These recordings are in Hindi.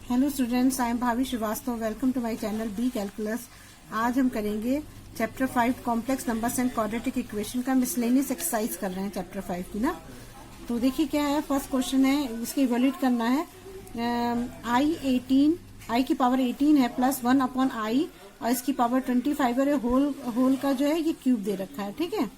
Hello students, I am Bhavi Srivastava. Welcome to my channel B calculus. आज हम करेंगे chapter 5 complex numbers and quadratic equation का मिसलेनियस एक्सरसाइज कर रहे हैं चैप्टर 5 की ना। तो देखिए क्या है, फर्स्ट क्वेश्चन है, इसके इवेल्यूएट करना है। आई की पावर 18 है प्लस 1 अपॉन आई और इसकी पावर 25 है। होल का जो है ये क्यूब दे रखा है, ठीक है।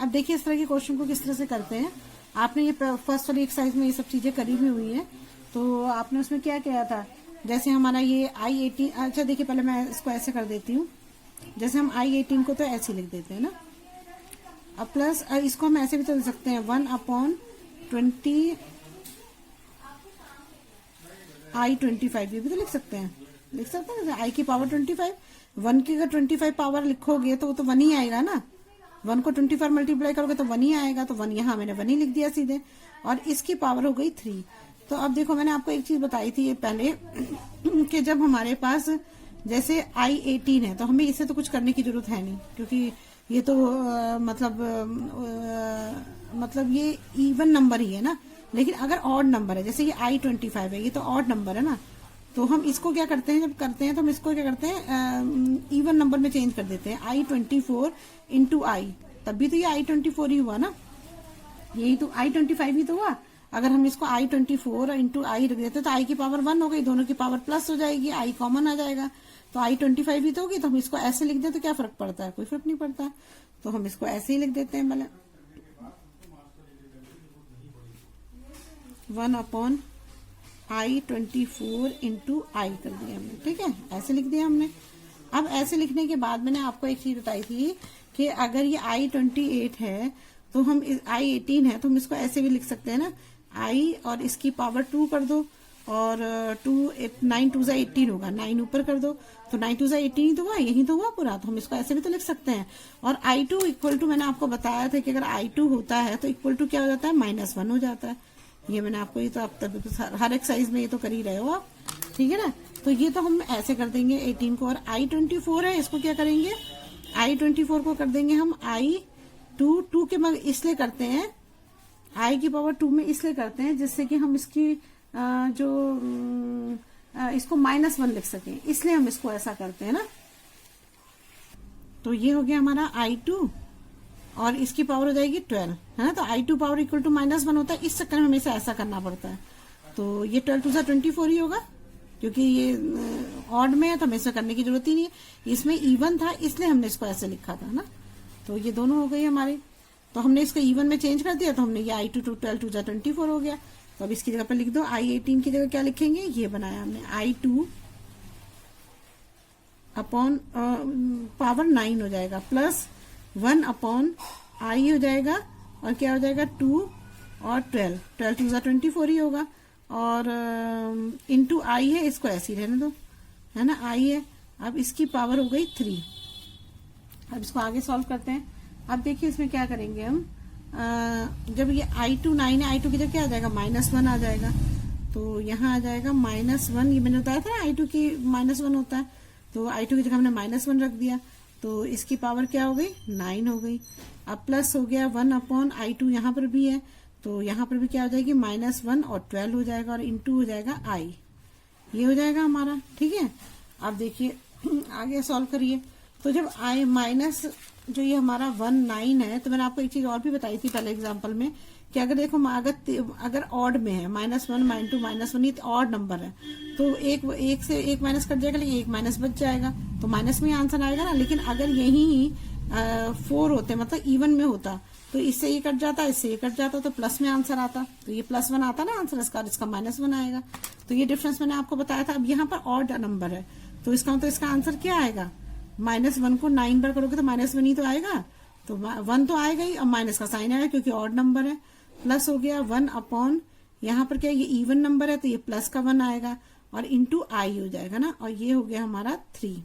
अब देखिए इस तरह के क्वेश्चन को किस तरह से करते हैं। आपने ये फर्स्ट वाली एक्सरसाइज में ये सब चीजें करी भी हुई है, तो आपने उसमें क्या किया था। जैसे हमारा ये I18, अच्छा देखिए पहले मैं इसको ऐसे कर देती हूँ। जैसे हम I18 को तो ऐसे लिख देते हैं ना। अब प्लस इसको हम ऐसे भी तो लिख सकते हैं 1 अपॉन 20 I25, ये भी तो लिख सकते हैं ना। I की पावर 25, 1 की अगर 25 पावर लिखोगे तो वो तो 1 ही आएगा ना। 1 को 25 मल्टीप्लाई करोगे तो 1 ही आएगा, तो 1 यहाँ मैंने 1 ही लिख दिया सीधे। और इसकी पावर हो गई 3। तो अब देखो मैंने आपको एक चीज बताई थी ये पहले कि जब हमारे पास जैसे I18 है तो हमें इससे तो कुछ करने की जरूरत है नहीं, क्योंकि ये तो मतलब ये इवन नंबर ही है ना। लेकिन अगर ऑड नंबर है, जैसे ये I25 है, ये तो ऑड नंबर है ना, तो हम इसको क्या करते हैं, जब करते हैं तो हम इसको क्या करते हैं, इवन नंबर में चेंज कर देते हैं। I24 इंटू I, तब भी तो ये I24 ही हुआ ना, यही तो I25 ही तो हुआ। अगर हम इसको I24 इंटू I रख देते तो I की पावर 1 हो गई, दोनों की पावर प्लस हो जाएगी, I कॉमन आ जाएगा, तो I25 ही तो होगी। तो हम इसको ऐसे लिख दें तो क्या फर्क पड़ता है, कोई फर्क नहीं पड़ता। तो हम इसको ऐसे ही लिख देते हैं, भले 1 अपॉन I24 इंटू I कर दिया हमने, ठीक है, ऐसे लिख दिया हमने। अब ऐसे लिखने के बाद मैंने आपको एक चीज बताई थी कि अगर ये I28 है तो हम I18 है तो हम इसको ऐसे भी लिख सकते हैं ना, I और इसकी पावर 2 कर दो, और 9 2 18 होगा, 9 ऊपर कर दो तो 9 2 18 ही तो हुआ, यही तो हुआ पूरा। तो हम इसको ऐसे भी तो लिख सकते हैं। और I2 इक्वल टू, मैंने आपको बताया था कि अगर I2 होता है तो इक्वल टू क्या हो जाता है, -1 हो जाता है। ये मैंने आपको, ये तो आप तब हर एक्सरसाइज में ये तो कर ही रहे हो आप, ठीक है ना। तो ये तो हम ऐसे कर देंगे 18 को। और I24 है, इसको क्या करेंगे, I24 को कर देंगे हम I2 के मगर इसलिए करते हैं, I की पावर 2 में इसलिए करते हैं जिससे कि हम इसकी इसको -1 लिख सकें, इसलिए हम इसको ऐसा करते हैं ना। तो ये हो गया हमारा I2 और इसकी पावर हो जाएगी 12, है ना। तो I2 पावर इक्वल टू -1 होता है, इस चक्कर में हमें इसे ऐसा करना पड़ता है। तो ये 12 2 24 ही होगा, क्योंकि ये ऑड में है तो हमें इसे करने की जरूरत ही नहीं है। इसमें इवन था इसलिए हमने इसको ऐसे लिखा था ना। तो ये दोनों हो गई हमारी। तो हमने इसको इवन में चेंज कर दिया, तो हमने ये I2 12 2 24 हो गया। तो अब इसकी जगह पर लिख दो, I18 की जगह क्या लिखेंगे, ये बनाया हमने I2 अपॉन पावर 9 हो जाएगा, प्लस 1 अपॉन I हो जाएगा, और क्या हो जाएगा 2 और 12 2 24 ही होगा। और इंटू I है, इसको ऐसे ही रहने दो, है ना, I है। अब इसकी पावर हो गई 3। अब इसको आगे सॉल्व करते हैं। अब देखिए इसमें क्या करेंगे हम, जब ये I2 9 है, I2 की जगह क्या आ जाएगा, -1 आ जाएगा। तो यहाँ आ जाएगा -1, ये मैंने बताया था ना I2 की -1 होता है, तो I2 की जगह हमने -1 रख दिया। तो इसकी पावर क्या हो गई, 9 हो गई। अब प्लस हो गया 1 अपॉन I2, यहाँ पर भी है, तो यहाँ पर भी क्या हो जाएगी, -1 और 12 हो जाएगा, और इंटू हो जाएगा I, ये हो जाएगा हमारा, ठीक है। अब देखिए आगे सॉल्व करिए। तो जब I माइनस जो ये हमारा 1 9 है, तो मैंने आपको एक चीज और भी बताई थी पहले एग्जांपल में कि अगर देखो अगर ऑड में है, -1 -2 -1, ये ऑड नंबर है, तो एक से एक माइनस कट जाएगा, लेकिन एक माइनस बच जाएगा, तो माइनस में आंसर आएगा ना। लेकिन अगर यही 4 होते, मतलब इवन में होता, तो इससे ये कट जाता, इससे ये कट जाता, तो प्लस में आंसर आता, तो ये +1 आता ना आंसर इसका -1 आएगा। तो ये डिफरेंस मैंने आपको बताया था। अब यहाँ पर ऑड नंबर है, तो इसका मतलब इसका आंसर क्या आएगा, -1 को 9 बार करोगे तो -1 ही तो आएगा, तो 1 तो आएगा ही, और माइनस का साइन आएगा क्योंकि ऑड नंबर है। प्लस हो गया 1 अपॉन, यहाँ पर क्या ये इवन नंबर है तो ये प्लस का 1 आएगा, और इंटू I हो जाएगा ना, और ये हो गया हमारा 3,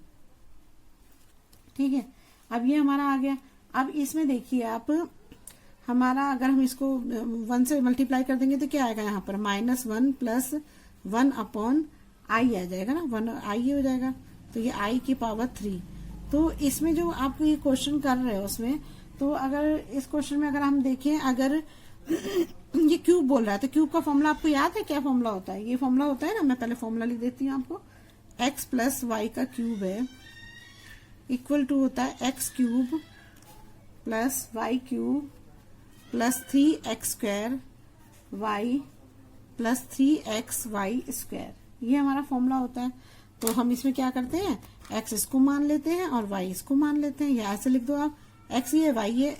ठीक है। अब ये हमारा आ गया। अब इसमें देखिए आप, हमारा अगर हम इसको 1 से मल्टीप्लाई कर देंगे तो क्या आएगा, यहाँ पर -1 प्लस 1 अपॉन I आ जाएगा ना, 1 I हो जाएगा, तो ये I की पावर 3। तो इसमें जो आप ये क्वेश्चन कर रहे हो उसमें, तो अगर इस क्वेश्चन में अगर हम देखें, अगर ये क्यूब बोल रहा है, तो क्यूब का फॉर्मूला आपको याद है? क्या फॉर्मूला होता है? ये फॉर्मूला होता है ना, मैं पहले फॉर्मूला लिख देती हूँ आपको। x प्लस वाई का क्यूब है इक्वल टू होता है x cube plus Y cube plus 3x square Y plus 3x Y square. ये हमारा फॉर्मूला होता है। तो हम इसमें क्या करते हैं, x इसको मान लेते हैं और y इसको मान लेते हैं, या ऐसे लिख दो आप, x ये y ये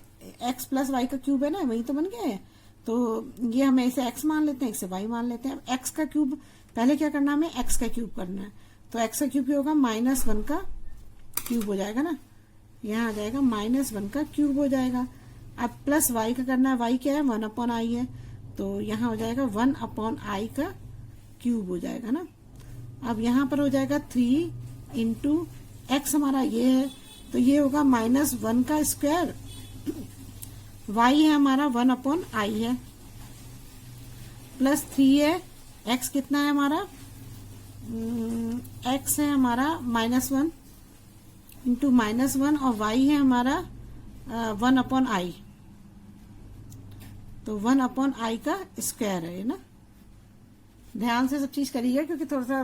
x प्लस वाई का क्यूब है ना, वही तो बन गया है। तो ये हमें इसे x मान लेते हैं, इसे y मान लेते हैं। x का क्यूब पहले क्या करना है, हमें x का क्यूब करना है। तो x का क्यूब क्या होगा, -1 का क्यूब हो जाएगा ना, यहाँ आ जाएगा -1 का क्यूब हो जाएगा। अब प्लस y का करना है, y क्या है, 1/i है, तो यहाँ हो जाएगा 1/i का क्यूब हो जाएगा ना। अब यहाँ पर हो जाएगा 3 इंटू एक्स हमारा ये है, तो ये होगा -1 का स्क्वायर, y है हमारा 1/i है, प्लस 3 है, x कितना है हमारा, x है हमारा -1 इंटू -1 और y है हमारा 1/i, तो 1/i का स्क्वायर है ना। ध्यान से सब चीज करिएगा क्योंकि थोड़ा सा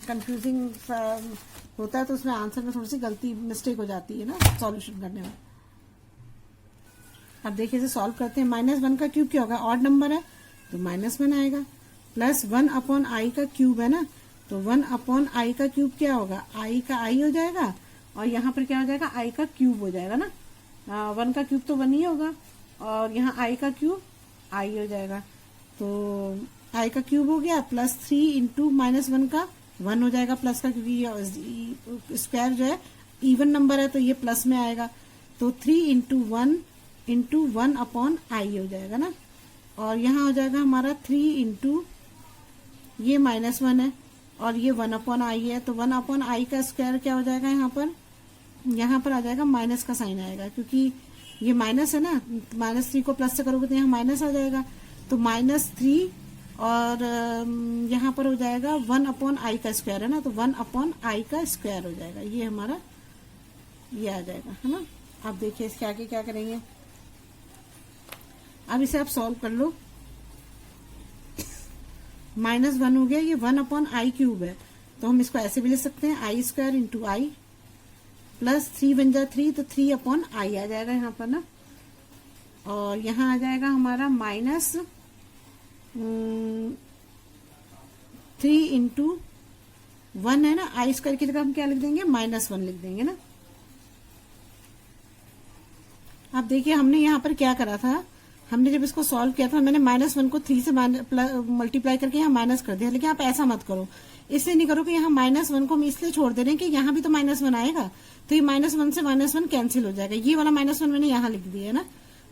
कंफ्यूजिंग सा होता है, तो उसमें आंसर में थोड़ी सी गलती मिस्टेक हो जाती है ना सॉल्यूशन करने में। अब देखिए इसे सॉल्व करते हैं। -1 का क्यूब क्या होगा, ऑड नंबर है तो -1 आएगा, प्लस 1/i का क्यूब है ना, तो 1/i का क्यूब क्या होगा, i का i हो जाएगा, और यहाँ पर क्या हो जाएगा, i का क्यूब हो जाएगा ना। 1 का क्यूब तो 1 ही होगा, और यहाँ i का क्यूब i हो जाएगा, तो i का क्यूब हो गया, प्लस 3 इंटू -1 का 1 हो जाएगा प्लस का, क्योंकि स्क्वायर जो है इवन नंबर है तो ये प्लस में आएगा, तो 3 इंटू 1 इंटू 1/i हो जाएगा ना। और यहाँ हो जाएगा हमारा 3 इंटू ये -1 है और ये 1/i है, तो 1/i का स्क्वायर क्या हो जाएगा, यहाँ पर आ जाएगा माइनस का साइन आएगा, क्योंकि ये माइनस है ना, -3 को प्लस से करोगे तो यहाँ माइनस आ जाएगा, तो -3 और यहाँ पर हो जाएगा 1/i का स्क्वायर है ना, तो 1/i का स्क्वायर हो जाएगा, ये हमारा ये आ जाएगा है ना। अब देखिए इसके आगे क्या करेंगे, अब इसे आप सॉल्व कर लो। -1 हो गया, ये 1/i क्यूब है, तो हम इसको ऐसे भी लिख सकते हैं, i square into I, plus 3 बन जाए 3, तो 3/i आ जाएगा यहाँ पर ना, और यहाँ आ जाएगा हमारा -3 इंटू 1 है ना, i स्क्वायर की जगह हम क्या लिख देंगे, -1 लिख देंगे ना। अब देखिए हमने यहाँ पर क्या करा था, हमने जब इसको सॉल्व किया था मैंने -1 को 3 से मल्टीप्लाई करके यहाँ माइनस कर दिया, लेकिन आप ऐसा मत करो, इसलिए नहीं करो कि यहाँ -1 को हम इसलिए छोड़ दे रहे हैं कि यहाँ भी तो -1 आएगा, तो ये -1 से -1 कैंसिल हो जाएगा, ये वाला -1 मैंने यहाँ लिख दिया है ना,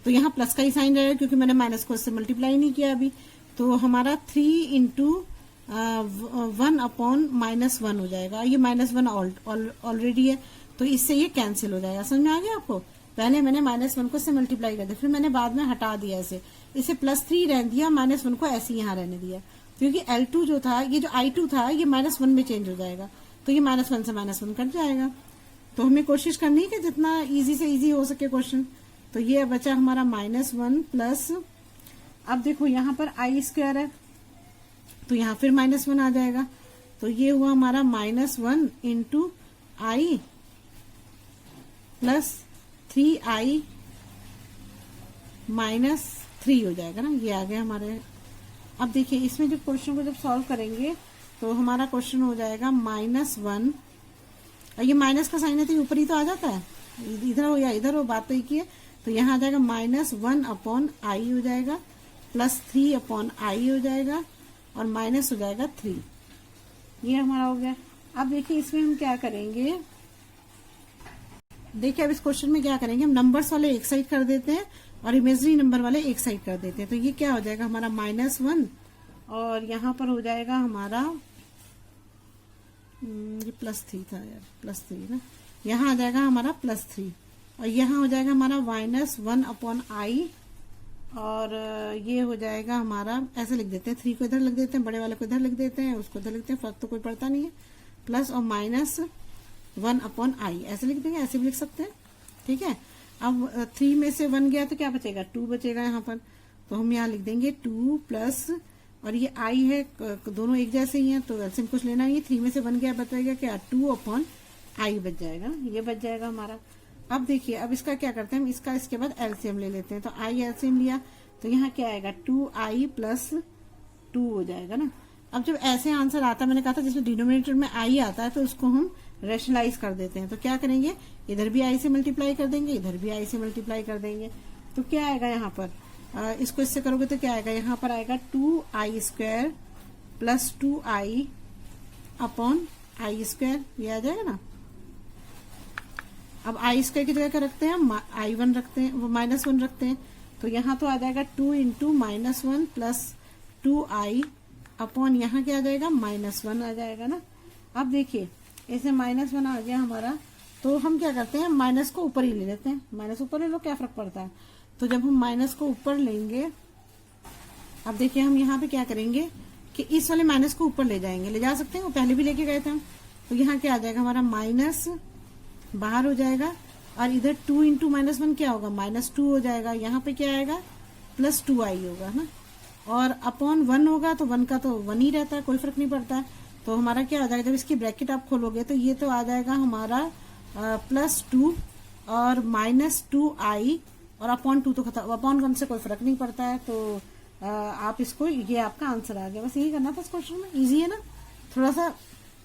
तो यहाँ प्लस का ही साइन रहेगा क्योंकि मैंने माइनस को इससे मल्टीप्लाई नहीं किया अभी, तो हमारा 3 इंटू 1/-1 हो जाएगा, ये -1 ऑलरेडी है, तो इससे ये कैंसिल हो जाएगा। समझ में आ गया आपको, पहले मैंने -1 को इससे मल्टीप्लाई कर दिया, फिर मैंने बाद में हटा दिया इसे +3 रहने दिया, -1 को ऐसे यहाँ रहने दिया, क्योंकि L2 जो था, ये जो I2 था ये -1 में चेंज हो जाएगा, तो ये -1 से -1 कट जाएगा। तो हमें कोशिश करनी है कि जितना इजी से इजी हो सके क्वेश्चन। तो ये बचा हमारा -1 प्लस, अब देखो यहाँ पर i स्क्वायर है तो यहाँ फिर -1 आ जाएगा, तो ये हुआ हमारा -1 इंटू आई प्लस 3i -3 हो जाएगा ना, ये आ गया हमारे। अब देखिए इसमें जब क्वेश्चन को जब सॉल्व करेंगे तो हमारा क्वेश्चन हो जाएगा -1, और ये माइनस का साइन है तो ऊपर ही तो आ जाता है, इधर हो या इधर हो, बात तो एक ही है, तो यहाँ आ जाएगा -1/i हो जाएगा, प्लस 3/i हो जाएगा, और माइनस हो जाएगा 3, ये हमारा हो गया। अब देखिए इसमें हम क्या करेंगे, देखिए अब इस क्वेश्चन में क्या करेंगे, हम नंबर्स वाले एक साइड कर देते हैं और इमेजरी नंबर वाले एक साइड कर देते हैं, तो ये क्या हो जाएगा हमारा -1, और यहाँ पर हो जाएगा हमारा ये +3 था यार, +3 ना, यहाँ आ जाएगा हमारा +3, और यहाँ हो जाएगा हमारा -1/i, और ये हो जाएगा हमारा, ऐसे लिख देते हैं, 3 को इधर लिख देते हैं, बड़े वाले को इधर लिख देते हैं, उसको इधर लिखते हैं, फर्क तो कोई पड़ता नहीं है, प्लस और -1/i ऐसे लिख देंगे, ऐसे भी लिख सकते हैं, ठीक है। अब 3 में से 1 गया तो क्या बचेगा, 2 बचेगा यहाँ पर, तो हम यहाँ लिख देंगे 2 प्लस, और ये आई है, दोनों एक जैसे ही हैं, तो एलसीएम कुछ लेना नहीं है। 3 में से 1 गया, बचेगा क्या, 2 अपॉन आई बच जाएगा ना, ये बच जाएगा हमारा। अब देखिए, अब इसका क्या करते हैं हम, इसका इसके बाद एलसीएम ले लेते हैं। तो आई एलसीएम लिया तो यहाँ क्या आएगा, 2i प्लस 2 हो जाएगा ना। अब जब ऐसे आंसर आता है, मैंने कहा था जिसमें डिनोमिनेटर में आई आता है, तो उसको हम रेशनलाइज कर देते हैं। तो क्या करेंगे, इधर भी आई से मल्टीप्लाई कर देंगे, इधर भी आई से मल्टीप्लाई कर देंगे। तो क्या आएगा यहाँ पर, इसको इससे करोगे तो क्या आएगा, यहाँ पर आएगा 2i² plus 2i upon i², ये आ जाएगा ना। अब i² की जगह क्या रखते हैं हम, i1 रखते हैं, -1 रखते हैं। तो यहाँ तो आ जाएगा 2 इंटू -1 प्लस 2i अपॉन यहाँ क्या आ जाएगा, -1 आ जाएगा ना। अब देखिए, ऐसे -1 आ गया हमारा, तो हम क्या करते हैं, माइनस को ऊपर ही ले लेते हैं। माइनस ऊपर ले लो, क्या फर्क पड़ता है। तो जब हम माइनस को ऊपर लेंगे, अब देखिए हम यहाँ पे क्या करेंगे कि इस वाले माइनस को ऊपर ले जाएंगे, ले जा सकते हैं, वो पहले भी लेके गए थे हम। तो यहाँ क्या आ जाएगा हमारा, माइनस बाहर हो जाएगा, और इधर 2 इंटू -1 क्या होगा, -2 हो जाएगा। यहाँ पे क्या आएगा, प्लस 2i होगा ना, और अपॉन 1 होगा, तो 1 का तो 1 ही रहता है, कोई फर्क नहीं पड़ता है। तो हमारा क्या हो जाएगा, जब इसकी ब्रैकेट आप खोलोगे तो ये तो आ जाएगा हमारा +2 और -2i, और अपॉन 2 तो खत्म, अपॉन 1 से कोई फर्क नहीं पड़ता है। तो आप इसको, ये आपका आंसर आ गया। बस यही करना था इस क्वेश्चन में, इजी है ना। थोड़ा सा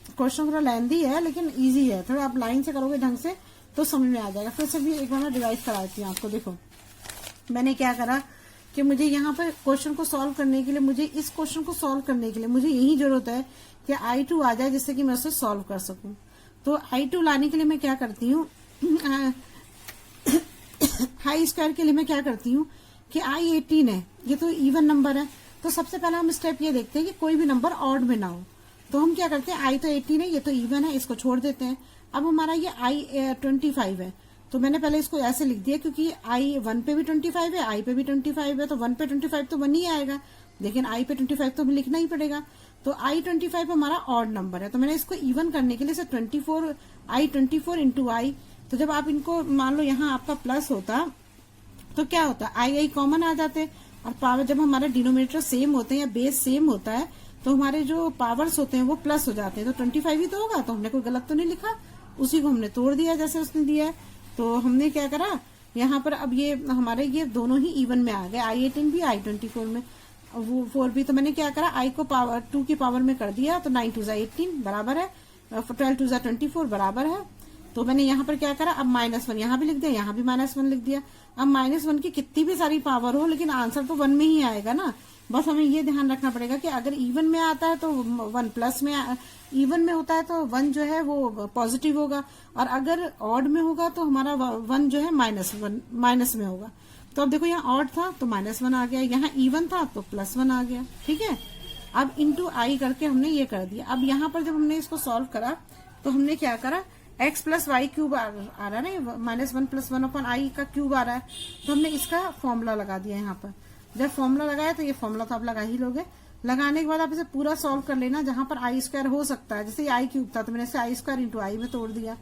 क्वेश्चन थोड़ा लेंदी है, लेकिन इजी है। थोड़ा आप लाइन से करोगे ढंग से तो समझ में आ जाएगा। फिर से भी एक बार मैं रिवाइज कराती हूँ आपको। देखो, मैंने क्या करा कि मुझे यहाँ पर क्वेश्चन को सॉल्व करने के लिए, मुझे इस क्वेश्चन को सॉल्व करने के लिए मुझे यही जरूरत है कि i2 आ जाए, जिससे कि मैं उसे सॉल्व कर सकूं। तो i2 लाने के लिए मैं क्या करती हूँ, i² के लिए मैं क्या करती हूँ कि i18 है, ये तो इवन नंबर है। तो सबसे पहला हम स्टेप ये देखते हैं कि कोई भी नंबर ऑड में ना हो। तो हम क्या करते हैं, i तो 18 है, ये तो इवन है, इसको छोड़ देते हैं। अब हमारा ये i25 है, तो मैंने पहले इसको ऐसे लिख दिया, क्योंकि i1 पे भी 25 है, i पे भी 25 है, तो 1 पे 25 तो 1 ही आएगा, लेकिन i पे 25 तो हमें लिखना ही पड़ेगा। तो i25 हमारा ऑड नंबर है, तो मैंने इसको इवन करने के लिए i24 इंटू i। तो जब आप इनको मान लो यहाँ आपका प्लस होता तो क्या होता, i कॉमन आ जाते, और पावर जब हमारा डिनोमिनेटर सेम होते हैं या बेस सेम होता है, तो हमारे जो पावर्स होते हैं वो प्लस हो जाते हैं। तो 25 ही तो होगा, तो हमने कोई गलत तो नहीं लिखा, उसी को हमने तोड़ दिया जैसे उसने दिया है। तो हमने क्या करा यहाँ पर, अब ये हमारे ये दोनों ही इवन में आ गए, i18 भी i24 में, वो 4 भी। तो मैंने क्या करा, i को पावर 2 की पावर में कर दिया, तो 9 2 18 बराबर है, 12 2 24 बराबर है। तो मैंने यहाँ पर क्या करा, अब -1 यहाँ भी लिख दिया, यहाँ भी -1 लिख दिया। अब -1 की कितनी भी सारी पावर हो, लेकिन आंसर तो 1 में ही आएगा ना। बस हमें ये ध्यान रखना पड़ेगा कि अगर इवन में आता है तो 1 प्लस में, इवन में होता है तो 1 जो है वो पॉजिटिव होगा, और अगर ऑड में होगा तो हमारा 1 जो है माइनस में होगा। तो अब देखो, यहाँ ऑड था तो -1 आ गया, यहाँ इवन था तो +1 आ गया, ठीक है। अब इंटू i करके हमने ये कर दिया। अब यहाँ पर जब हमने इसको सॉल्व करा तो हमने क्या करा, x प्लस वाई क्यूब आ रहा है ना, -1 + 1 अपॉन i का क्यूब आ रहा है, तो हमने इसका फॉर्मूला लगा दिया यहाँ पर। जब फॉर्मूला लगाया तो ये फॉर्मूला तो आप लगा ही लोगे। लगाने के बाद आप इसे पूरा सॉल्व कर लेना, जहां पर i² हो सकता है, जैसे i क्यूब था तो मैंने इसे i² इंटू i में तोड़ दिया,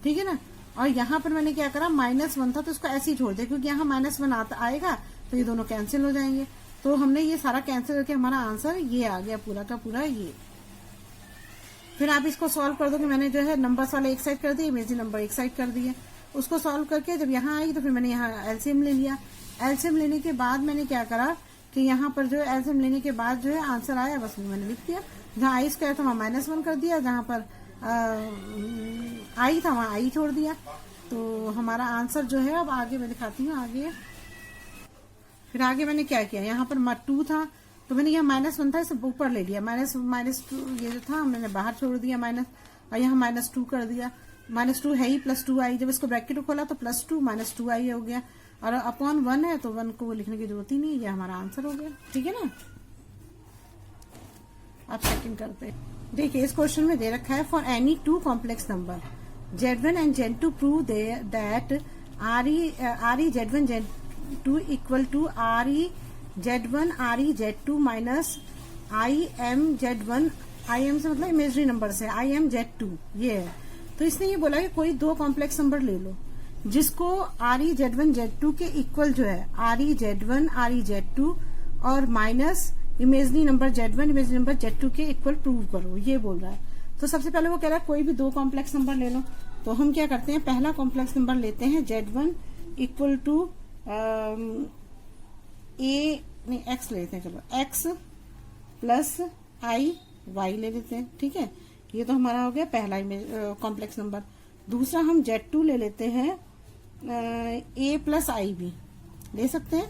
ठीक है ना। और यहाँ पर मैंने क्या करा, -1 था तो इसको ऐसे ही छोड़ दिया, क्योंकि यहाँ -1 आएगा तो ये दोनों कैंसिल हो जाएंगे। तो हमने ये सारा कैंसिल करके हमारा आंसर ये आ गया, पूरा का पूरा ये। फिर आप इसको सॉल्व कर दो कि मैंने जो है नंबर्स वाले एक साइड कर दिए, इमेजिनरी नंबर एक साइड कर दिए। उसको सॉल्व करके जब यहाँ आई तो फिर मैंने यहाँ एलसीएम ले लिया। एलसीएम लेने के बाद मैंने क्या करा कि यहाँ पर जो है एलसीएम लेने के बाद जो है आंसर आया, बस मैंने लिख दिया। जहाँ i² था वहाँ -1 कर दिया, जहाँ पर i था वहाँ i छोड़ दिया। तो हमारा आंसर जो है, अब आगे मैं दिखाती हूँ आगे। फिर आगे मैंने क्या किया, यहाँ पर 2 था तो मैंने यहाँ -1 था इसे ऊपर ले लिया, -2 ये जो था मैंने बाहर छोड़ दिया माइनस, और यहाँ -2 कर दिया। -2 है ही, +2i, जब इसको ब्रैकेट खोला तो +2 -2i हो गया, और अपॉन 1 है तो 1 को लिखने की जरूरत ही नहीं, ये हमारा आंसर हो गया, ठीक है ना। आप सेकंड करते हैं। देखिए इस क्वेश्चन में दे रखा है, for any 2 complex number Z1 and Z2 prove that RE Z1 Z2 equal to RE Z1 RE Z2 minus IM Z1, IM से मतलब इमेजरी नंबर से, IM Z2 ये है। तो इसने ये बोला कि कोई 2 कॉम्प्लेक्स नंबर ले लो जिसको RE Z1 Z2 के इक्वल जो है, RE Z1 RE Z2 और minus imaginary number Z1 imaginary number Z2 के इक्वल प्रूव करो, ये बोल रहा है। तो सबसे पहले वो कह रहा है कोई भी दो कॉम्प्लेक्स नंबर ले लो। तो हम क्या करते हैं, पहला कॉम्प्लेक्स नंबर लेते हैं Z1 इक्वल टू x ले लेते हैं, चलो x प्लस i y ले लेते हैं, ठीक है। ये तो हमारा हो गया पहला कॉम्प्लेक्स नंबर। दूसरा हम Z2 ले लेते हैं a प्लस आई भी ले सकते हैं,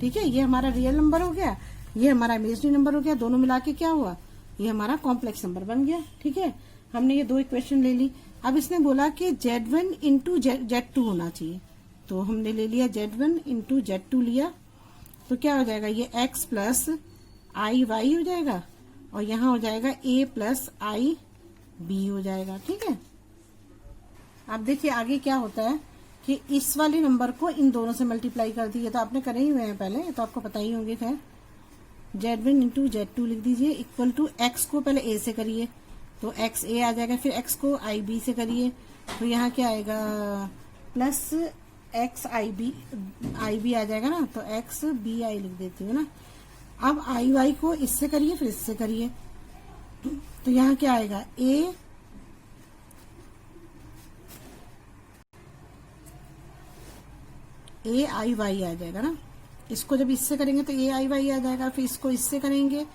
ठीक है। ये हमारा रियल नंबर हो गया, ये हमारा इमेजनरी नंबर हो गया, दोनों मिला के क्या हुआ, ये हमारा कॉम्प्लेक्स नंबर बन गया, ठीक है। हमने ये दो इक्वेशन ले ली। अब इसने बोला कि Z1 इंटू Z2 होना चाहिए, तो हमने ले लिया Z1 इंटू Z2 लिया, तो क्या हो जाएगा, ये x प्लस आई वाई हो जाएगा और यहाँ हो जाएगा a प्लस आई बी हो जाएगा, ठीक है। अब देखिए आगे क्या होता है कि इस वाले नंबर को इन दोनों से मल्टीप्लाई कर दिए, तो आपने करे ही हुए हैं पहले, तो आपको पता ही होंगे। खैर Z1 इंटू Z2 लिख दीजिए इक्वल टू x को पहले a से करिए तो x a आ जाएगा, फिर x को आई बी से करिए तो यहाँ क्या आएगा प्लस x आई बी आ जाएगा ना, तो x बी आई लिख देती हूँ ना। अब आई वाई को इससे करिए फिर इससे करिए, तो यहाँ क्या आएगा a आई वाई आ जाएगा ना। इसको जब इससे करेंगे तो a आई वाई आ जाएगा, फिर इसको इससे करेंगे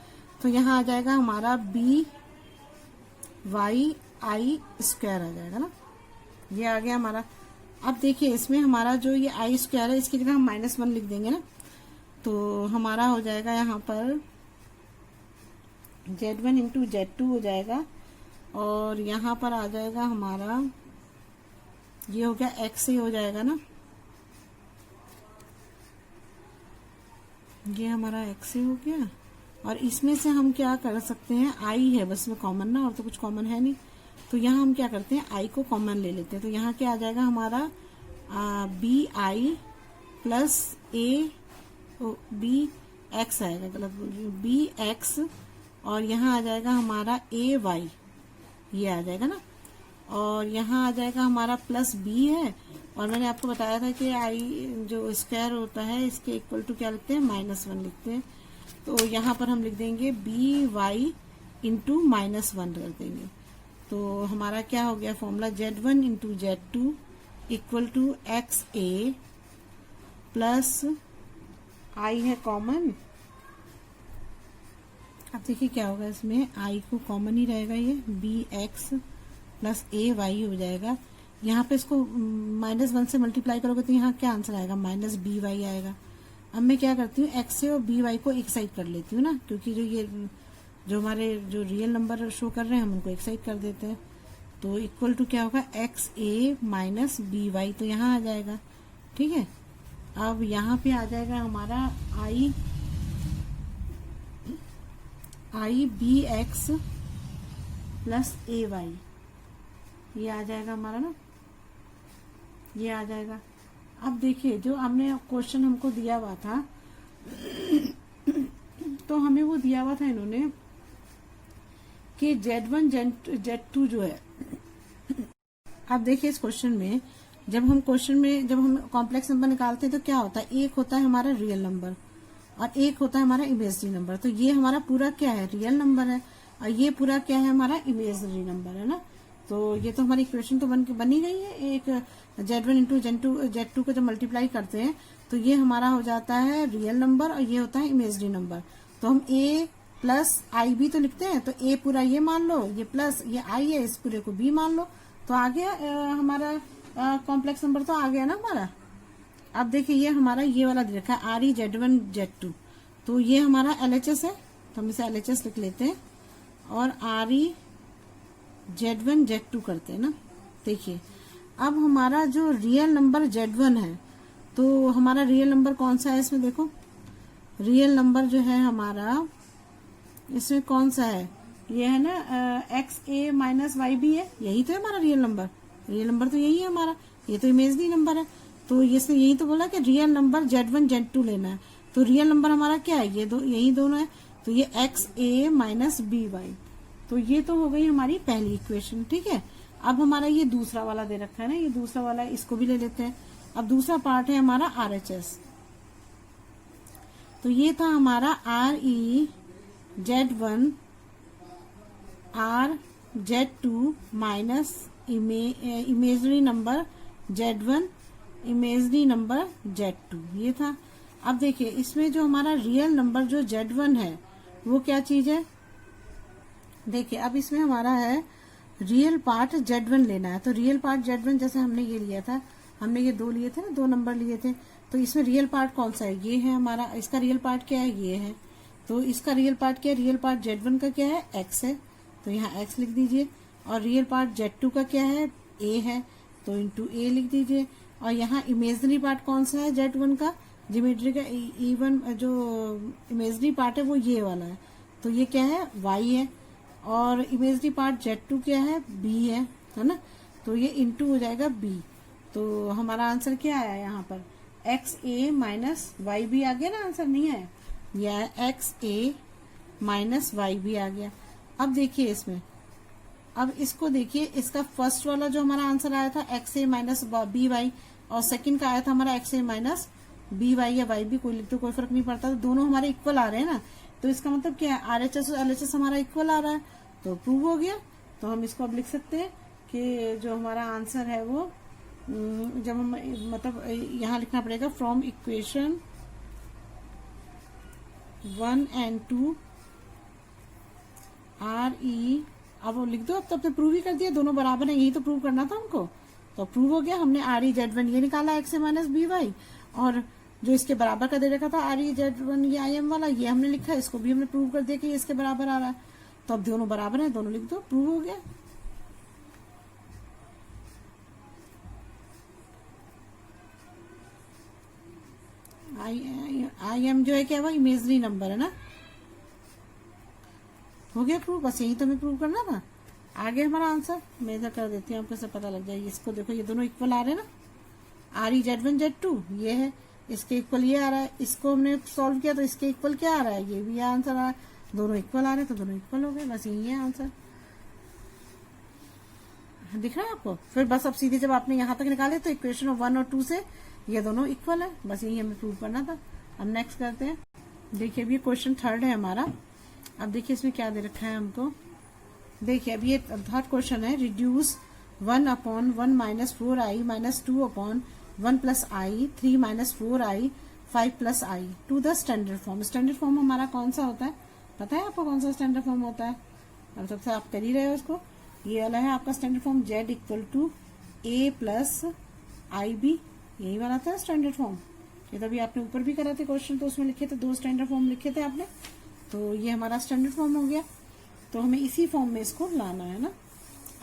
तो यहाँ आ जाएगा हमारा b वाई आई स्क्वायर आ जाएगा ना, ये आ गया हमारा। अब देखिए इसमें हमारा जो ये आई स्क्वायर है इसकी जगह हम -1 लिख देंगे ना, तो हमारा हो जाएगा यहाँ पर Z1 इंटू Z2 हो जाएगा और यहाँ पर आ जाएगा हमारा ये हो गया x a हो जाएगा ना, ये हमारा x a हो गया। और इसमें से हम क्या कर सकते हैं, i है बस में कॉमन ना, और तो कुछ कॉमन है नहीं, तो यहाँ हम क्या करते हैं i को कॉमन ले लेते हैं। तो यहाँ क्या आ जाएगा हमारा B I plus A B X आएगा, गलत बोल रही हूँ, बी एक्स, और यहाँ आ जाएगा हमारा ए वाई, ये आ जाएगा ना। और यहाँ आ जाएगा हमारा प्लस बी है, और मैंने आपको बताया था कि आई जो स्क्वायर होता है इसके इक्वल टू क्या लिखते हैं, -1 लिखते हैं। तो यहाँ पर हम लिख देंगे बी वाई इंटू -1 कर देंगे। तो हमारा क्या हो गया formula, Z1 into Z2 equal to x a plus I है कॉमन। अब देखिए क्या होगा, इसमें आई को कॉमन ही रहेगा, ये बी एक्स प्लस ए वाई हो जाएगा। यहाँ पे इसको -1 से मल्टीप्लाई करोगे तो यहाँ क्या आंसर आएगा, -b वाई आएगा। अब मैं क्या करती हूँ, एक्स से और बी वाई को एक साइड कर लेती हूँ ना, क्योंकि जो हमारे जो रियल नंबर शो कर रहे हैं हम उनको एक साइड कर देते हैं। तो इक्वल टू क्या होगा, एक्स ए माइनस बी वाई, तो यहाँ आ जाएगा, ठीक है। अब यहाँ पे आ जाएगा हमारा आई बी एक्स प्लस ए वाई, ये आ जाएगा हमारा ना, ये आ जाएगा। अब देखिए जो हमने क्वेश्चन हमको दिया हुआ था तो हमें वो दिया हुआ था इन्होंने कि Z1 Z2 जो है। अब देखिए इस क्वेश्चन में जब हम कॉम्प्लेक्स नंबर निकालते हैं तो क्या होता है, एक होता है हमारा रियल नंबर और एक होता है हमारा इमेजनरी नंबर। तो ये हमारा पूरा क्या है, रियल नंबर है, और ये पूरा क्या है, हमारा इमेजनरी नंबर है ना। तो ये तो हमारी इक्वेशन तो बनी गई है। एक Z1 इंटू Z2 को जब मल्टीप्लाई करते हैं तो ये हमारा हो जाता है रियल नंबर और ये होता है इमेजनरी नंबर। तो हम a प्लस आई बी तो लिखते हैं, तो a पूरा ये मान लो, ये प्लस ये i है, इस पूरे को b मान लो, तो आ गया हमारा कॉम्प्लेक्स नंबर तो आ गया ना हमारा। अब देखिए ये हमारा ये वाला दे रखा है RE Z1 Z2, तो ये हमारा LHS है, तो हम इसे LHS लिख लेते हैं और RE Z1 Z2 करते हैं ना। देखिए अब हमारा जो रियल नंबर Z1 है, तो हमारा रियल नंबर कौन सा है इसमें, देखो रियल नंबर जो है हमारा इसमें कौन सा है, ये है ना एक्स ए माइनस वाई बी है, यही तो है हमारा रियल नंबर तो यही है हमारा, ये तो इमेजनरी नंबर है। तो इसने यही तो बोला कि रियल नंबर Z1 Z2 लेना है, तो रियल नंबर हमारा क्या है, यही दोनों है, तो ये एक्स ए माइनस बी वाई। तो ये तो हो गई हमारी पहली इक्वेशन, ठीक है। अब हमारा ये दूसरा वाला दे रखा है ना, ये दूसरा वाला इसको भी ले लेते हैं। अब दूसरा पार्ट है हमारा RHS। तो ये था हमारा REZ1 RZ2 minus imagery number Z1 imagery number Z2, ये था। अब देखिए इसमें जो हमारा रियल नंबर जो Z1 है वो क्या चीज है, देखिए अब इसमें हमारा है रियल पार्ट Z1 लेना है। तो रियल पार्ट Z1 जैसे हमने ये लिया था, हमने ये दो लिए थे ना, 2 नंबर लिए थे, तो इसमें रियल पार्ट कौन सा है, ये है हमारा। इसका रियल पार्ट क्या है, ये है। तो इसका रियल पार्ट क्या है, रियल पार्ट Z1 का क्या है, x है, तो यहाँ x लिख दीजिए। और रियल पार्ट Z2 का क्या है, a है, तो इंटू a लिख दीजिए। और यहाँ इमेजनरी पार्ट कौन सा है Z1 का, ज्योमेट्री का इवन जो इमेजनरी पार्ट है वो ये वाला है, तो ये क्या है, y है। और इमेजनरी पार्ट Z2 क्या है, b है ना, तो ये इंटू हो जाएगा b। तो हमारा आंसर क्या आया यहाँ पर, XA माइनस वाई बी आ गया ना, आंसर नहीं आया, यह XA माइनस वाई बी आ गया। अब देखिए इसमें, अब इसको देखिए, इसका फर्स्ट वाला जो हमारा आंसर आया था XA माइनस बी वाई, और सेकंड का आया था हमारा XA माइनस बी वाई या वाई बी, कोई लिख तो कोई फर्क नहीं पड़ता, तो दोनों हमारे इक्वल आ रहे हैं ना। तो इसका मतलब क्या है, RHS और LHS हमारा इक्वल आ रहा है, तो प्रूव हो गया। तो हम इसको अब लिख सकते हैं कि जो हमारा आंसर है वो, जब हम मतलब यहाँ लिखना पड़ेगा फ्रॉम इक्वेशन 1 and 2 RE, अब वो लिख दो। अब तो आपने प्रूव ही कर दिया, दोनों बराबर है, यही तो प्रूव करना था हमको, तो प्रूव हो गया। हमने REZ1 ये निकाला XA माइनस बी वाई, और जो इसके बराबर का दे रखा था REZ1 ये IM वाला, ये हमने लिखा, इसको भी हमने प्रूव कर दिया कि ये इसके बराबर आ रहा है। तो अब दोनों बराबर है, दोनों लिख दो, प्रूव हो गया। IM जो है क्या, वो इमेजनरी नंबर है ना, हो गया प्रूव। बस यही तो हमें प्रूव करना था। आगे हमारा आंसर मैं इधर कर देती हूँ, आपको सब पता लग जाएगी। इसको देखो, ये दोनों इक्वल आ रहे हैं ना, REZ1 Z2 ये है, इसके इक्वल ये आ रहा है, इसको हमने सॉल्व किया तो इसके इक्वल क्या आ रहा है, ये भी आंसर आ रहा है, दोनों इक्वल आ रहे हैं, तो दोनों इक्वल हो गए। बस यही है आंसर, दिख रहा है आपको। फिर बस अब सीधे जब आपने यहाँ तक निकाले तो इक्वेशन 1 और 2 से ये दोनों इक्वल है, बस यही हमें प्रूव करना था। अब नेक्स्ट करते हैं। देखिए अभी क्वेश्चन 3 है हमारा। अब देखिए इसमें क्या दे रखा है हमको, देखिए अब ये 3rd क्वेश्चन है, reduce 1/1 minus 4i minus 2/1 plus i 3 minus 4i 5 plus i to the standard form. Standard form हमारा कौन सा होता है, पता है आपको कौन सा स्टैंडर्ड फॉर्म होता है, अब सबसे आप कर ही रहे हो उसको। ये वाला है आपका standard form, Z equal to A plus IB, यही वाला था स्टैंडर्ड फॉर्म। ये तभी आपने ऊपर भी करा थे क्वेश्चन, तो उसमें लिखे थे 2 स्टैंडर्ड फॉर्म लिखे थे आपने, तो ये हमारा स्टैंडर्ड फॉर्म हो गया। तो हमें इसी फॉर्म में इसको लाना है ना।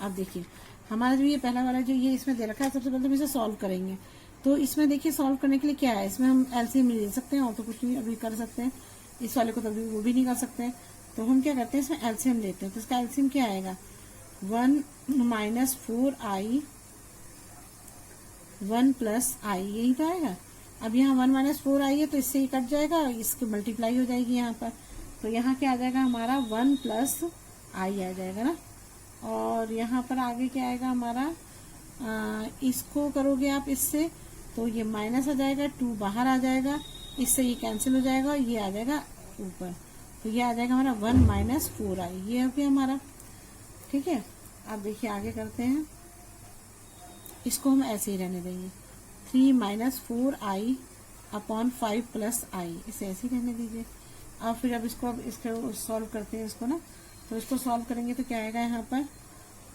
अब देखिए हमारा जो ये पहला वाला जो ये इसमें दे रखा है, सबसे पहले हम इसे सॉल्व करेंगे। तो इसमें देखिए सॉल्व करने के लिए क्या है, इसमें हम एलसीएम ले सकते हैं, और तो कुछ नहीं अभी कर सकते हैं, इस वाले को तो अभी वो भी नहीं कर सकते हैं। तो हम क्या करते हैं, इसमें एलसीएम लेते हैं। तो इसका एलसीएम क्या आएगा, 1 माइनस 4i 1 प्लस i, यही तो आएगा। अब यहाँ 1 माइनस 4i है, तो इससे ही कट जाएगा, इसकी मल्टीप्लाई हो जाएगी यहाँ पर। तो यहाँ क्या आ जाएगा हमारा 1 प्लस i आ जाएगा ना। और यहाँ पर आगे क्या आएगा हमारा, इसको करोगे आप इससे, तो ये माइनस आ जाएगा, 2 बाहर आ जाएगा, इससे ये कैंसिल हो जाएगा, ये आ जाएगा ऊपर। तो ये आ जाएगा हमारा 1 माइनस 4i, ये हो गया हमारा। ठीक है, अब देखिए आगे करते हैं, इसको हम ऐसे ही रहने देंगे, 3 minus 4i upon 5 plus i, इसे ऐसे ही रहने दीजिए। अब फिर अब इसको सॉल्व करते हैं इसको ना। तो इसको सॉल्व करेंगे तो क्या आएगा यहाँ पर,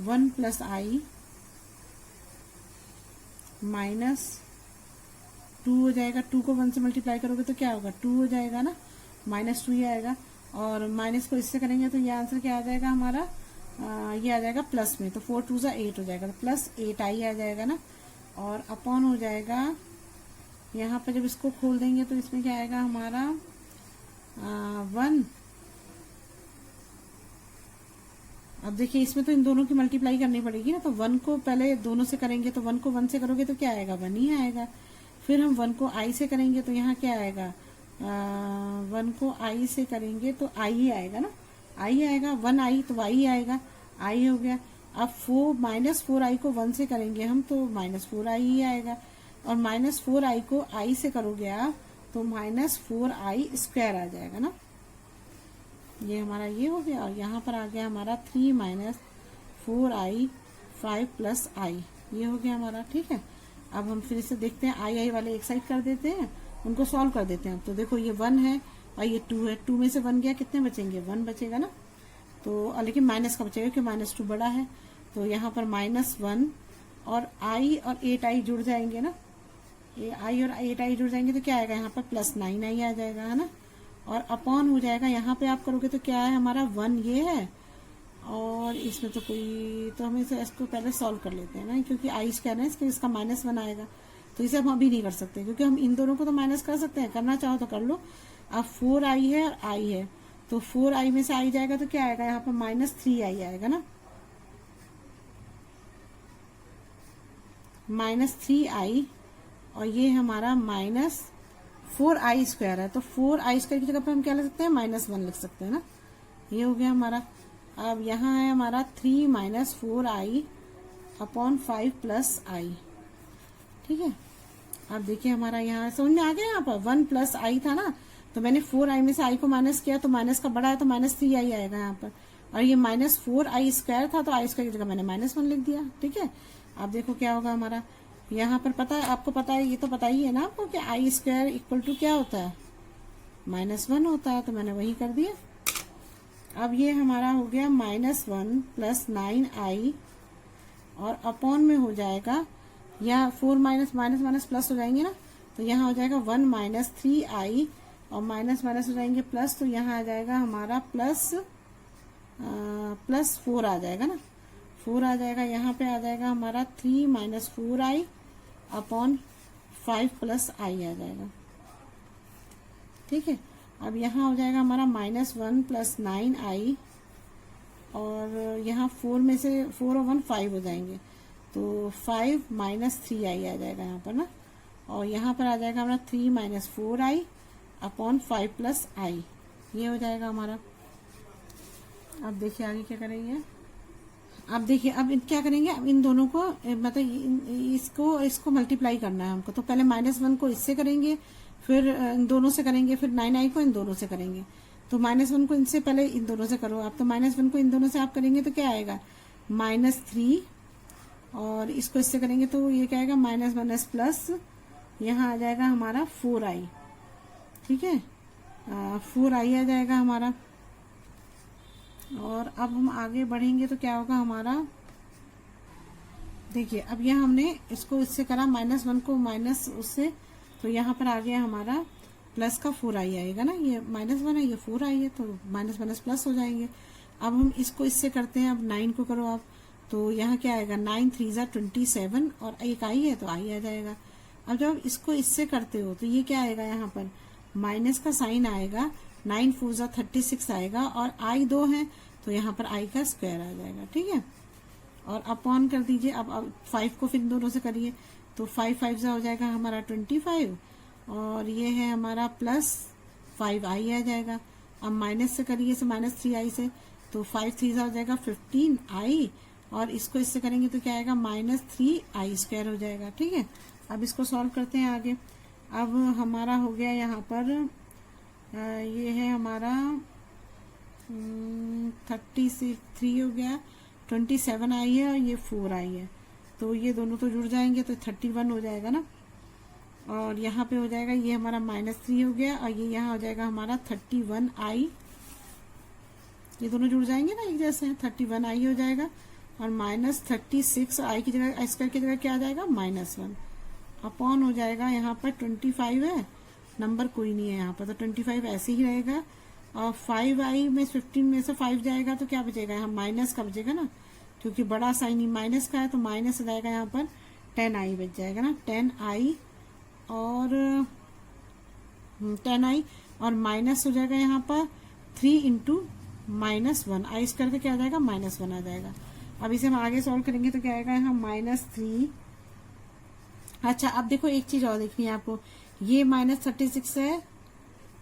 1 प्लस i माइनस 2 हो जाएगा, 2 को 1 से मल्टीप्लाई करोगे तो क्या होगा, 2 हो जाएगा ना, माइनस 2 ही आएगा। और माइनस को इससे करेंगे तो ये आंसर क्या आ जाएगा हमारा, ये आ जाएगा प्लस में, तो 4 2 8 हो जाएगा, तो प्लस 8i आ जाएगा ना। और अपॉन हो जाएगा, यहाँ पर जब इसको खोल देंगे तो इसमें क्या आएगा हमारा 1। अब देखिए इसमें तो इन दोनों की मल्टीप्लाई करनी पड़ेगी ना, तो 1 को पहले दोनों से करेंगे, तो 1 को 1 से करोगे तो क्या आएगा, 1 ही आएगा। फिर हम 1 को i से करेंगे तो यहाँ क्या आएगा, 1 को i से करेंगे तो i ही आएगा ना, i आएगा, 1i तो y आएगा, i हो गया। अब 4 माइनस 4i को 1 से करेंगे हम तो माइनस 4i ही आएगा, और माइनस 4i को i से करोगे आप तो -4i² आ जाएगा ना। ये हमारा ये हो गया, और यहाँ पर आ गया हमारा 3 - 4i 5 + i, ये हो गया हमारा। ठीक है, अब हम फिर से देखते हैं, आई वाले एक साइड कर देते हैं, उनको सॉल्व कर देते हैं। तो देखो ये 1 है और ये 2 है, 2 में से 1 गया, कितने बचेंगे, 1 बचेगा ना। तो लेकिन माइनस का बचेगा क्योंकि -2 बड़ा है, तो यहाँ पर -1 और i और 8i जुड़ जाएंगे ना, ये i और 8i जुड़ जाएंगे तो क्या आएगा यहाँ पर +9i आ जाएगा, है ना। और अपॉन हो जाएगा, यहाँ पे आप करोगे तो क्या है हमारा 1 ये है, और इसमें तो कोई, तो हम इसे इसको पहले सॉल्व कर लेते हैं ना, क्योंकि i² है इसके, इसका -1 आएगा, तो इसे हम अभी नहीं कर सकते क्योंकि हम इन दोनों को तो माइनस कर सकते हैं, करना चाहो तो कर लो। अब 4i है और i है, तो 4i में से i जाएगा तो क्या आएगा यहाँ पर -3i आएगा ना, -3i, और ये हमारा -4i² है, तो 4i² की जगह पे हम क्या लिख सकते हैं, -1 लिख सकते हैं ना, ये हो गया हमारा। अब यहाँ है हमारा 3 - 4i अपॉन 5 + i। ठीक है, अब देखिए हमारा यहाँ समझ में आ गया, यहाँ पर 1 + i था ना, तो मैंने 4i में से i को माइनस किया, तो माइनस का बड़ा है तो -3i आएगा यहाँ पर, और ये -4i² था तो i² की जगह मैंने -1 लिख दिया। ठीक है, अब देखो क्या होगा हमारा, यहाँ पर पता है, आपको पता है, ये तो पता ही है ना आपको कि i² = क्या होता है, -1 होता है, तो मैंने वही कर दिया। अब ये हमारा हो गया -1 + 9i, और अपॉन में हो जाएगा, या 4 माइनस प्लस हो जाएंगे ना, तो यहाँ हो जाएगा 1 - 3i, और माइनस हो जाएंगे प्लस, तो यहाँ आ जाएगा हमारा +4 आ जाएगा ना, 4 आ जाएगा, यहाँ पे आ जाएगा हमारा 3 - 4i अपॉन 5 + i आ जाएगा। ठीक है, अब यहाँ हो जाएगा हमारा -1 + 9i, और यहाँ 4 में से 4 और 1 5 हो जाएंगे, तो 5 - 3i आ जाएगा यहाँ पर ना, और यहाँ पर आ जाएगा हमारा 3 - 4i अपॉन 5 + i, ये हो जाएगा हमारा। अब देखिए आगे क्या करेंगे, अब देखिए अब क्या करेंगे, अब इन दोनों को मतलब इसको मल्टीप्लाई करना है हमको, तो पहले -1 को इससे करेंगे, फिर इन दोनों से करेंगे, फिर 9i को इन दोनों से करेंगे। तो -1 को इनसे पहले इन दोनों से करो आप, तो -1 को इन दोनों से आप करेंगे तो क्या आएगा -3, और इसको इससे करेंगे तो ये क्या आएगा -1 प्लस, यहाँ आ जाएगा हमारा 4i। ठीक है, 4i आ जाएगा हमारा। और अब हम आगे बढ़ेंगे तो क्या होगा हमारा, देखिए अब यहाँ हमने इसको इससे करा, -1 को माइनस उससे, तो यहाँ पर आ गया हमारा प्लस का 4i आएगा ना, ये -1 है, ये 4i है, तो -1 प्लस हो जाएंगे। अब हम इसको इससे करते हैं, अब 9 को करो आप, तो यहाँ क्या आएगा 9 3 = 27, और एक i है तो i आ जाएगा। अब जब इसको इससे करते हो तो ये क्या आएगा, यहाँ पर माइनस का साइन आएगा, 9 4 = 36 आएगा, और i 2 है तो यहाँ पर i का स्क्वायर आ जाएगा। ठीक है, और अपॉन कर दीजिए, अब 5 को फिर दोनों से करिए, तो 5 5 हो जाएगा हमारा 25, और ये है हमारा +5i आ जाएगा। अब माइनस से करिए, से -3i से, तो 5 3 हो जाएगा 15i, और इसको इससे करेंगे तो क्या आएगा -3i² हो जाएगा। ठीक है, अब इसको सॉल्व करते हैं आगे। अब हमारा हो गया यहाँ पर ये है हमारा 33 हो गया, 27i है, और ये 4i है, तो ये दोनों तो जुड़ जाएंगे तो 31 हो जाएगा ना, और यहाँ पे हो जाएगा ये हमारा -3 हो गया, और ये यहाँ हो जाएगा हमारा 31i, ये दोनों जुड़ जाएंगे ना एक जैसे, 31i हो जाएगा, और -36 i की जगह, स्क्वायर की जगह क्या आ जाएगा -1, अपॉन हो जाएगा यहाँ पर 25 है, नंबर कोई नहीं है यहाँ पर, तो 25 ऐसे ही रहेगा, और 5i में 15 में से 5 जाएगा तो क्या बचेगा, यहाँ माइनस का बचेगा ना, क्योंकि बड़ा साइन ही माइनस का है, तो माइनस हो जाएगा यहाँ पर 10i बच जाएगा ना, 10i और माइनस हो जाएगा यहाँ पर 3 × -1, i² का क्या आ जाएगा -1 आ जाएगा। अब इसे हम आगे सॉल्व करेंगे तो क्या आएगा यहाँ -3। अच्छा, अब देखो एक चीज और देखनी है आपको, ये -36 है,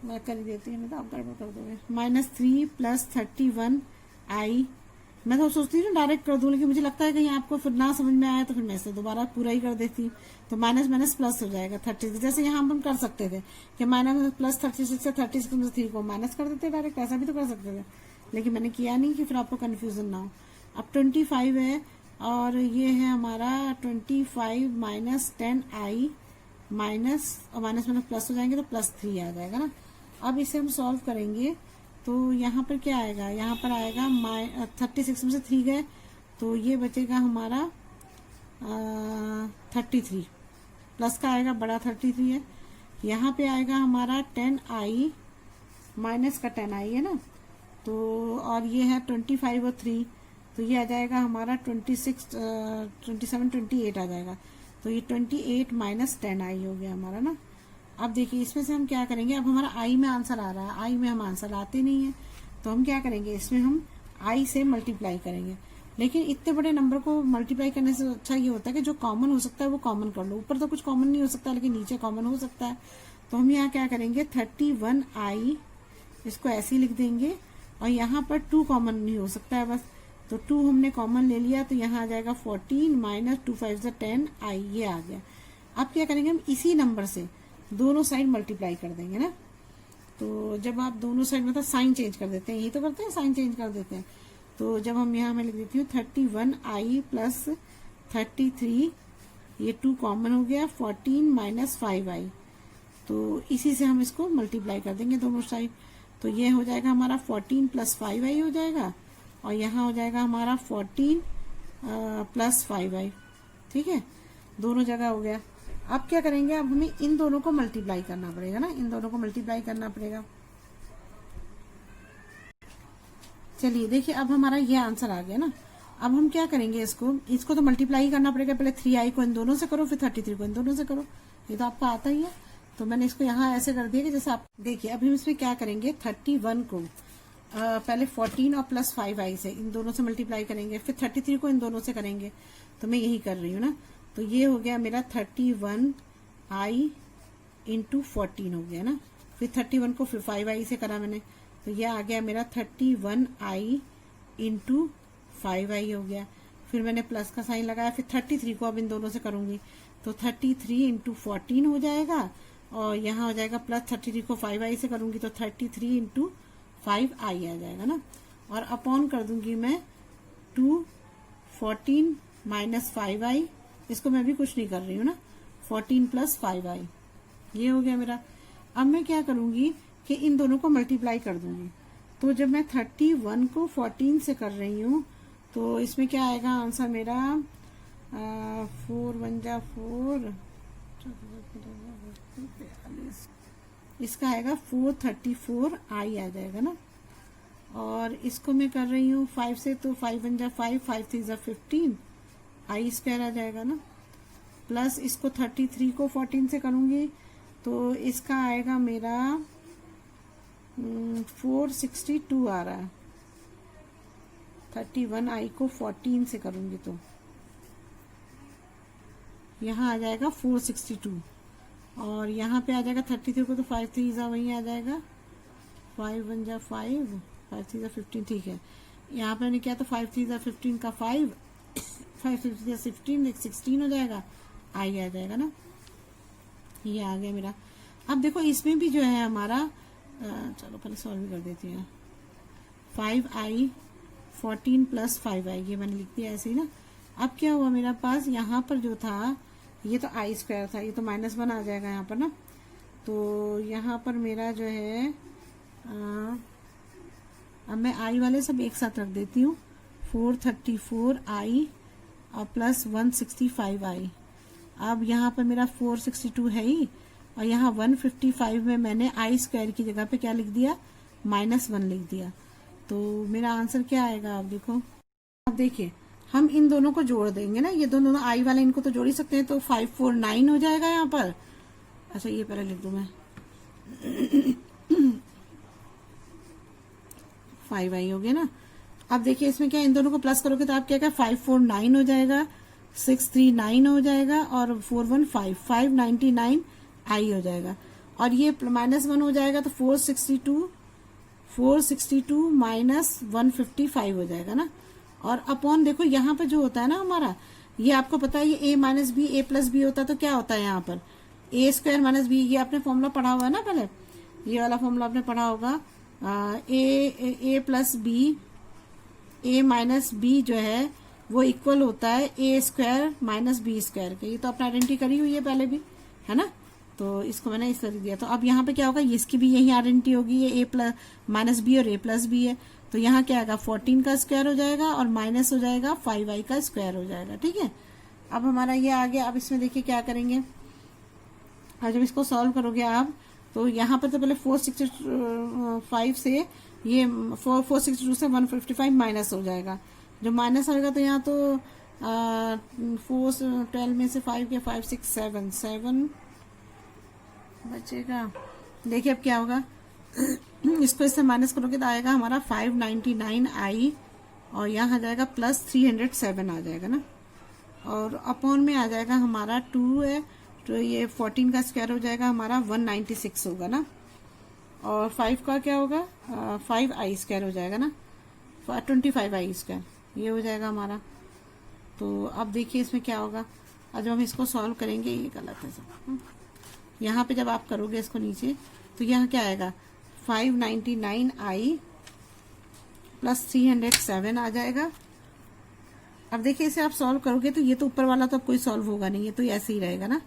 मैं कर देती हूँ, मैं तो आप गड़बड़ कर दोगे, -3 + 31i मैं तो सोचती हूँ डायरेक्ट कर दूं, लेकिन मुझे लगता है कहीं आपको फिर ना समझ में आया तो फिर मैं इसे दोबारा पूरा ही कर देती हूँ। तो माइनस माइनस प्लस हो जाएगा 36, जैसे यहाँ हम कर सकते थे कि माइनस प्लस 36 से 36 में 3 को माइनस कर देते डायरेक्ट, ऐसा भी तो कर सकते थे, लेकिन मैंने किया नहीं कि फिर आपको कन्फ्यूजन ना हो। अब 25 है और ये है हमारा 25 minus 10i minus minus plus हो जाएंगे तो +3 आ जाएगा ना। अब इसे हम सॉल्व करेंगे तो यहाँ पर क्या आएगा, यहाँ पर आएगा 36 में से 3 गए तो ये बचेगा हमारा 33, प्लस का आएगा बड़ा 33 है। यहाँ पे आएगा हमारा 10i माइनस का 10i है ना, तो और ये है 25 और 3 तो ये आ जाएगा हमारा 27 28 आ जाएगा। तो ये 28 माइनस 10i हो गया हमारा ना। अब देखिए इसमें से हम क्या करेंगे, अब हमारा आई में आंसर आ रहा है, आई में हम आंसर आते नहीं है तो हम क्या करेंगे, इसमें हम आई से मल्टीप्लाई करेंगे। लेकिन इतने बड़े नंबर को मल्टीप्लाई करने से अच्छा ये होता है कि जो कॉमन हो सकता है वो कॉमन कर लो। ऊपर तो कुछ कॉमन नहीं हो सकता लेकिन नीचे कॉमन हो सकता है। तो हम यहाँ क्या करेंगे 31i इसको ऐसे ही लिख देंगे और यहाँ पर 2 कॉमन नहीं हो सकता है बस, तो 2 हमने कॉमन ले लिया तो यहाँ आ जाएगा 14 माइनस 2 5 10i, ये आ गया। अब क्या करेंगे हम इसी नंबर से दोनों साइड मल्टीप्लाई कर देंगे ना। तो जब आप दोनों साइड मतलब साइन चेंज कर देते हैं, यही तो करते हैं साइन चेंज कर देते हैं। तो जब हम यहाँ मैं लिख देती हूँ 31i प्लस 33, ये 2 कॉमन हो गया 14 माइनस 5i, तो इसी से हम इसको मल्टीप्लाई कर देंगे दोनों साइड। तो ये हो जाएगा हमारा 14 प्लस 5i हो जाएगा और यहाँ हो जाएगा हमारा 14 प्लस 5i, ठीक है, दोनों जगह हो गया। अब क्या करेंगे, अब हमें इन दोनों को मल्टीप्लाई करना पड़ेगा ना, इन दोनों को मल्टीप्लाई करना पड़ेगा। चलिए देखिए अब हमारा ये आंसर आ गया ना। अब हम क्या करेंगे, इसको तो मल्टीप्लाई करना पड़ेगा, पहले 3i को इन दोनों से करो फिर 33 को इन दोनों से करो, ये तो आपको आता ही है। तो मैंने इसको यहाँ ऐसे कर दिया कि जैसे आप देखिए। अभी हम इसमें क्या करेंगे 31 को पहले 14 और प्लस 5i से इन दोनों से मल्टीप्लाई करेंगे, फिर 33 को इन दोनों से करेंगे, तो मैं यही कर रही हूँ ना। तो ये हो गया मेरा 31i इंटू 14 हो गया ना, फिर 31 को फिर 5i से करा मैंने, तो ये आ गया मेरा 31i इंटू 5i हो गया। फिर मैंने प्लस का साइन लगाया, फिर 33 को अब इन दोनों से करूंगी तो 33 इंटू 14 हो जाएगा और यहाँ हो जाएगा प्लस 33 को 5i से करूंगी तो 33 इंटू 5i आ जाएगा ना। और अपॉन कर दूंगी मैं 2 14 माइनस 5i, इसको मैं भी कुछ नहीं कर रही हूँ ना, 14 प्लस 5i, ये हो गया मेरा। अब मैं क्या करूंगी कि इन दोनों को मल्टीप्लाई कर दूंगी। तो जब मैं 31 को 14 से कर रही हूँ तो इसमें क्या आएगा आंसर मेरा 4 1 जा 4, इसका आएगा 434i आ जाएगा ना। और इसको मैं कर रही हूँ 5 से, तो 5 1 जा 5, 5 3 जा 15 i स्क्वायर आ जाएगा ना। प्लस इसको 33 को 14 से करूंगी तो इसका आएगा मेरा 462 आ रहा है। 31i को 14 से करूंगी तो यहाँ आ जाएगा 462 और यहाँ पे आ जाएगा 33 को तो 5 3 जा वही आ जाएगा, 5 1 जा 5, 5 3 जा 15, ठीक है। यहाँ पे मैंने किया तो 5 3 जा 15 का 5, 5 3 जा 16, 16 हो जाएगा, आई आ जाएगा ना, ये आ गया मेरा। अब देखो इसमें भी जो है हमारा चलो पहले सॉल्व कर देती हूँ। 5i 14 प्लस 5i, ये मैंने लिख दिया ऐसे ही ना। अब क्या हुआ मेरा पास, यहाँ पर जो था ये तो i स्क्वायर था, ये तो -1 आ जाएगा यहाँ पर ना। तो यहाँ पर मेरा जो है अब मैं i वाले सब एक साथ रख देती हूँ, 434i और प्लस 165i। अब यहाँ पर मेरा 462 है ही और यहाँ 155 में मैंने i स्क्वायर की जगह पे क्या लिख दिया, -1 लिख दिया। तो मेरा आंसर क्या आएगा, आप देखो। अब देखिए हम इन दोनों को जोड़ देंगे ना, ये दोनों i वाले इनको तो जोड़ ही सकते हैं, तो 549 हो जाएगा यहाँ पर। अच्छा ये पहले लिख दूं मैं 5i हो गया ना। अब देखिए इसमें क्या, इन दोनों को प्लस करोगे तो आप क्या 549 हो जाएगा, 639 हो जाएगा और 415 599 i हो जाएगा। और ये -1 हो जाएगा तो 462 माइनस 155 हो जाएगा ना। और अपॉन देखो यहाँ पे जो होता है ना हमारा, ये आपको पता है ये a minus B A plus B होता है, तो क्या होता है यहाँ पर ए स्क्वायर माइनस बी, ये आपने फॉर्मूला पढ़ा हुआ है ना पहले, ये वाला फॉर्मूला आपने पढ़ा होगा, ए प्लस बी ए माइनस बी जो है वो इक्वल होता है ए स्क्वायर माइनस बी स्क्वायर के। ये तो आपने आइडेंटिटी करी हुई है पहले भी, है ना, तो इसको मैंने इस तरह दिया। तो अब यहाँ पे क्या होगा, इसकी भी यही आइडेंटिटी होगी, ये ए प्लस माइनस बी और ए प्लस बी है, तो यहाँ क्या आएगा 14 का स्क्वायर हो जाएगा और माइनस हो जाएगा 5i का स्क्वायर हो जाएगा। ठीक है, अब हमारा ये आ गया। अब इसमें देखिए क्या करेंगे, और जब इसको सॉल्व करोगे आप, तो यहाँ पर तो पहले 465 से ये 462 से 155 माइनस हो जाएगा। जो माइनस होगा तो यहाँ तो 412 में से 5 के 5 6 7 बचेगा। देखिए अब क्या होगा, इसको इससे माइनस करोगे तो आएगा हमारा 599i और यहाँ आ जाएगा प्लस 307 आ जाएगा ना, और अपॉन में आ जाएगा हमारा 2 है, तो ये 14 का स्क्वायर हो जाएगा हमारा 196 होगा ना, और 5 का क्या होगा 5i स्क्वायर हो जाएगा ना, 25i स्क्वायर ये हो जाएगा हमारा। तो अब देखिए इसमें क्या होगा, अब जब हम इसको सॉल्व करेंगे, ये गलत है सब, यहाँ पे जब आप करोगे इसको नीचे, तो यहाँ क्या आएगा 599i प्लस 307 आ जाएगा। अब देखिए इसे आप सॉल्व करोगे तो ये तो ऊपर वाला तो अब कोई सॉल्व होगा नहीं, ये तो ऐसे ही रहेगा ना,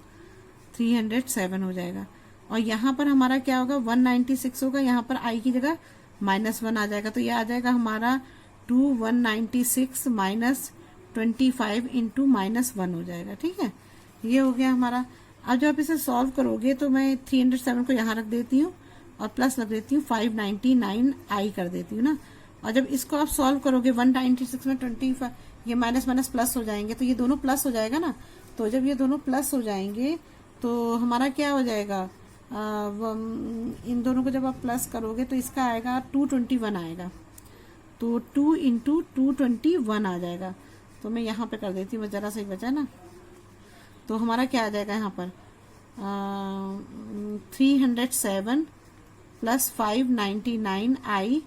307 हो जाएगा। और यहाँ पर हमारा क्या होगा 196 होगा, यहाँ पर i की जगह -1 आ जाएगा, तो ये आ जाएगा हमारा 196 माइनस 25 इंटू -1 हो जाएगा। ठीक है, ये हो गया हमारा। अब जब आप इसे सॉल्व करोगे तो मैं 307 को यहाँ रख देती हूँ और प्लस रख देती हूँ 599i कर देती हूँ ना, और जब इसको आप सॉल्व करोगे 196 में 25 ये माइनस माइनस प्लस हो जाएंगे, तो ये दोनों प्लस हो जाएगा ना, तो जब ये दोनों प्लस हो जाएंगे तो हमारा क्या हो जाएगा, इन दोनों को जब आप प्लस करोगे तो इसका आएगा 221 आएगा, तो 2 इंटू 221 आ जाएगा। तो मैं यहाँ पे कर देती हूँ, जरा सा ही बचा ना, तो हमारा क्या आ जाएगा यहाँ पर 307 प्लस 599i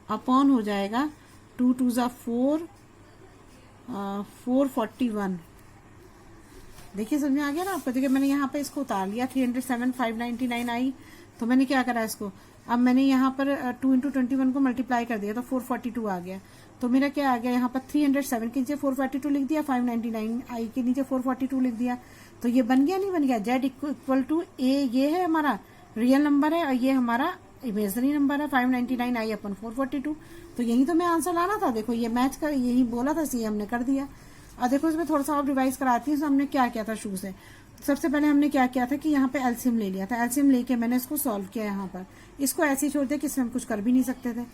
अपॉन हो जाएगा 2 2 जा 4 441। देखिए समझ में आ गया ना आपको। देखिए मैंने यहाँ पे इसको उतार लिया 307 599i, तो मैंने क्या करा इसको, अब मैंने यहाँ पर 2 इंटू 21 को मल्टीप्लाई कर दिया तो 442 आ गया। तो मेरा क्या आ गया यहाँ पर 307 के नीचे 442 लिख दिया, 599i के नीचे 442 लिख दिया, तो ये बन गया नहीं बन गया, z इक्वल टू a ये है हमारा रियल नंबर है और ये हमारा इमेजनरी नंबर है 599i अपन 442। तो यही तो मैं आंसर लाना था। देखो ये मैच कर यही बोला था, ये हमने कर दिया। और देखो इसमें थोड़ा सा और रिवाइज कराती हूँ। हमने क्या किया था शुरू से, सबसे पहले हमने क्या किया था कि यहाँ पे एलसीएम ले लिया था, एलसीएम लेके मैंने इसको सॉल्व किया यहाँ पर, इसको ऐसे ही छोड़ दिया कि इसमें हम कुछ कर भी नहीं सकते थे।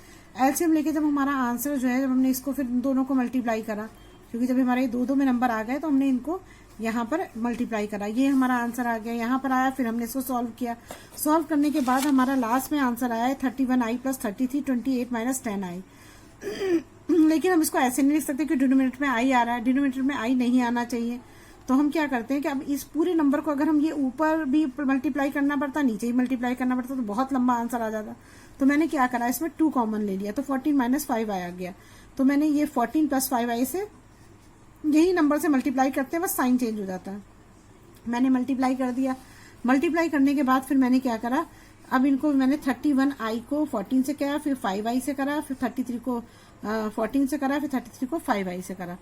एलसीएम लेके जब हमारा आंसर जो है, जब हमने इसको फिर दोनों को मल्टीप्लाई करा, क्योंकि जब हमारे दो में नंबर आ गए तो हमने इनको यहाँ पर मल्टीप्लाई करा, ये हमारा आंसर आ गया, यहाँ पर आया, फिर हमने इसको सॉल्व किया। सॉल्व करने के बाद हमारा लास्ट में आंसर आया 31i प्लस 33 28 माइनस 10i। लेकिन हम इसको ऐसे नहीं लिख सकते कि डिनोमिनेटर में आई आ रहा है, डिनोमिनेटर में आई नहीं आना चाहिए। तो हम क्या करते हैं कि अब इस पूरे नंबर को अगर हम ये ऊपर भी मल्टीप्लाई करना पड़ता, नीचे ही मल्टीप्लाई करना पड़ता, तो बहुत लंबा आंसर आ जाता। तो मैंने क्या करा, इसमें 2 कॉमन ले लिया, तो 14 माइनस 5 आ गया। तो मैंने ये 14 प्लस 5i से यही नंबर से मल्टीप्लाई करते हैं, बस साइन चेंज हो जाता है। मैंने मल्टीप्लाई कर दिया। मल्टीप्लाई करने के बाद फिर मैंने क्या करा, अब इनको मैंने 31i को 14 से किया, फिर 5i से करा, फिर 33 को 14 से करा, फिर 33 को 5i से करा।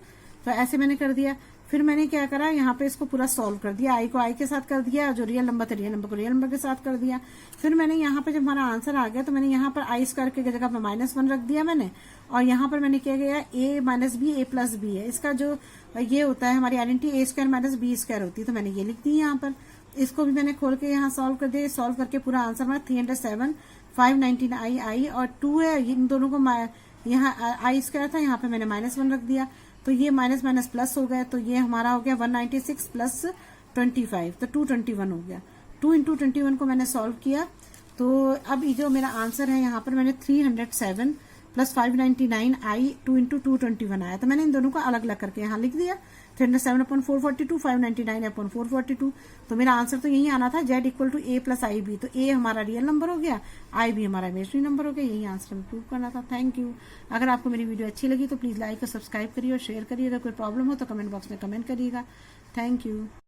तो ऐसे मैंने कर दिया। फिर मैंने क्या करा, यहाँ पे इसको पूरा सॉल्व कर दिया, आई को आई के साथ कर दिया, जो रियल नंबर थे रियल नंबर को रियल नंबर के साथ कर दिया। फिर मैंने यहाँ पे जब हमारा आंसर आ गया तो मैंने यहाँ पर आई स्क्वायर की जगह पर -1 रख दिया मैंने, और यहाँ पर मैंने क्या किया, a minus B a plus B है, इसका जो ये होता है हमारी identity a square minus B square होती है, तो मैंने ये लिख दी यहाँ पर। इसको भी मैंने खोल के यहाँ सॉल्व कर दिया। सॉल्व करके पूरा आंसर हमारा 307 599i और 2 है, इन दोनों को यहाँ आई स्क्वायर था, यहाँ पे मैंने -1 रख दिया, तो ये माइनस माइनस प्लस हो गए, तो ये हमारा हो गया 196 प्लस 25, तो 221 हो गया। 2 इंटू 21 को मैंने सॉल्व किया, तो अब ये जो मेरा आंसर है यहाँ पर मैंने 307 प्लस 599i 2 इंटू 221 आया, तो मैंने इन दोनों को अलग अलग करके यहाँ लिख दिया। 307/442, 599/442। तो मेरा आंसर तो यही आना था, z equal to a plus I B. तो a हमारा रियल नंबर हो गया, आई बी हमारा इमेजिनरी नंबर हो गया। यही आंसर हमें प्रूव करना था। Thank you. अगर आपको मेरी वीडियो अच्छी लगी तो प्लीज़ लाइक और सब्सक्राइब करिए और शेयर करिए। अगर कोई प्रॉब्लम हो तो कमेंट बॉक्स में कमेंट करिएगा। Thank you.